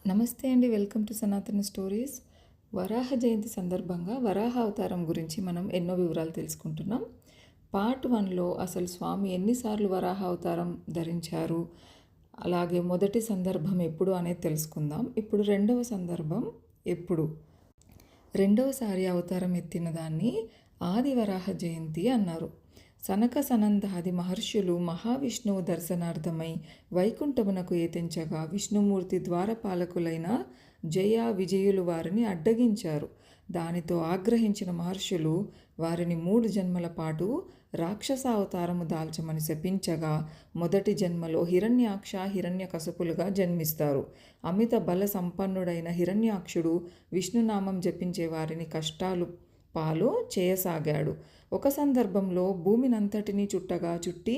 నమస్తే అండి. Welcome to సనాతన స్టోరీస్. వరాహ జయంతి సందర్భంగా వరాహ అవతారం గురించి మనం ఎన్నో వివరాలు తెలుసుకుంటున్నాం. పార్ట్ 1లో అసలు స్వామి ఎన్నిసార్లు వరాహ అవతారం ధరించారు, అలాగే మొదటి సందర్భం ఎప్పుడు అనేది తెలుసుకుందాం. ఇప్పుడు రెండవ సందర్భం ఎప్పుడు. రెండవసారి అవతారం ఎత్తిన దాన్ని ఆది వరాహ జయంతి అన్నారు. సనక సనందాది మహర్షులు మహావిష్ణువు దర్శనార్థమై వైకుంఠమునకు ఏతించగా విష్ణుమూర్తి ద్వారపాలకులైన జయ విజయులు వారిని అడ్డగించారు. దానితో ఆగ్రహించిన మహర్షులు వారిని 3 జన్మల పాటు రాక్షసావతారము దాల్చమని శపించగా మొదటి జన్మలో హిరణ్యాక్ష హిరణ్యకశపులుగా జన్మిస్తారు. అమిత బల సంపన్నుడైన హిరణ్యాక్షుడు విష్ణునామం జపించే వారిని కష్టాలు పాలు చేయసాగాడు. ఒక సందర్భంలో భూమినంతటినీ చుట్టి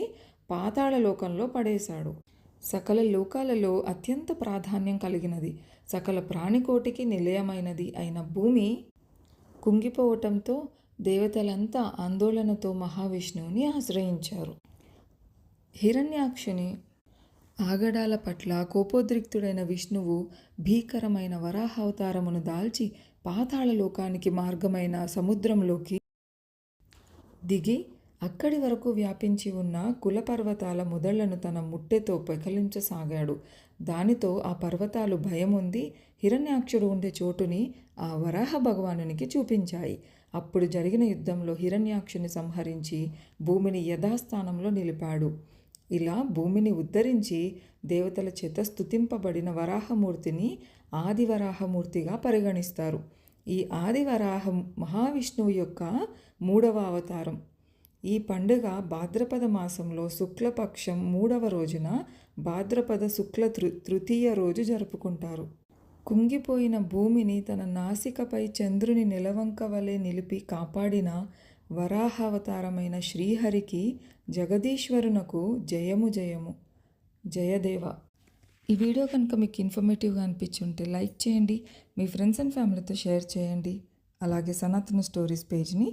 పాతాళ లోకంలో పడేశాడు. సకల లోకాలలో అత్యంత ప్రాధాన్యం కలిగినది, సకల ప్రాణికోటికి నిలయమైనది అయిన భూమి కుంగిపోవటంతో దేవతలంతా ఆందోళనతో మహావిష్ణువుని ఆశ్రయించారు. హిరణ్యాక్షుని ఆగడాల పట్ల కోపోద్రిక్తుడైన విష్ణువు భీకరమైన వరాహావతారమును దాల్చి పాతాళ లోకానికి మార్గమైన సముద్రంలోకి దిగి అక్కడి వరకు వ్యాపించి ఉన్న కులపర్వతాల మొదళ్లను తన ముట్టెతో పెకలించసాగాడు. దానితో ఆ పర్వతాలు భయముంది హిరణ్యాక్షుడు ఉండే చోటుని ఆ వరాహ భగవానునికి చూపించాయి. అప్పుడు జరిగిన యుద్ధంలో హిరణ్యాక్షుని సంహరించి భూమిని యథాస్థానంలో నిలిపాడు. ఇలా భూమిని ఉద్ధరించి దేవతల చేత స్తుతింపబడిన వరాహమూర్తిని ఆదివరాహమూర్తిగా పరిగణిస్తారు. ఈ ఆదివరాహ మహావిష్ణువు యొక్క 3వ అవతారం. ఈ పండుగ భాద్రపద మాసంలో శుక్లపక్షం 3వ రోజున భాద్రపద శుక్ల తృతీయ రోజు జరుపుకుంటారు. కుంగిపోయిన భూమిని తన నాసికపై చంద్రుని నిలవంక వలె నిలిపి కాపాడిన వరాహావతారమైన శ్రీహరికి జగదీశ్వరునకు జయము జయము. జయదేవ. ఈ వీడియో కనుక మీకు ఇన్ఫర్మేటివ్గా అనిపించుంటే లైక్ చేయండి, మీ ఫ్రెండ్స్ అండ్ ఫ్యామిలీతో షేర్ చేయండి. అలాగే సనాతన స్టోరీస్ పేజ్ని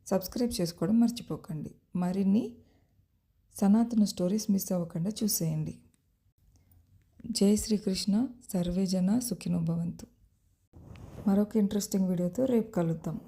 సబ్స్క్రైబ్ చేసుకోవడం మర్చిపోకండి. మరిన్ని సనాతన స్టోరీస్ మిస్ అవ్వకుండా చూసేయండి. జై శ్రీకృష్ణ. సర్వే జన సుఖినో భవంతు. మరొక ఇంట్రెస్టింగ్ వీడియోతో రేపు కలుద్దాం.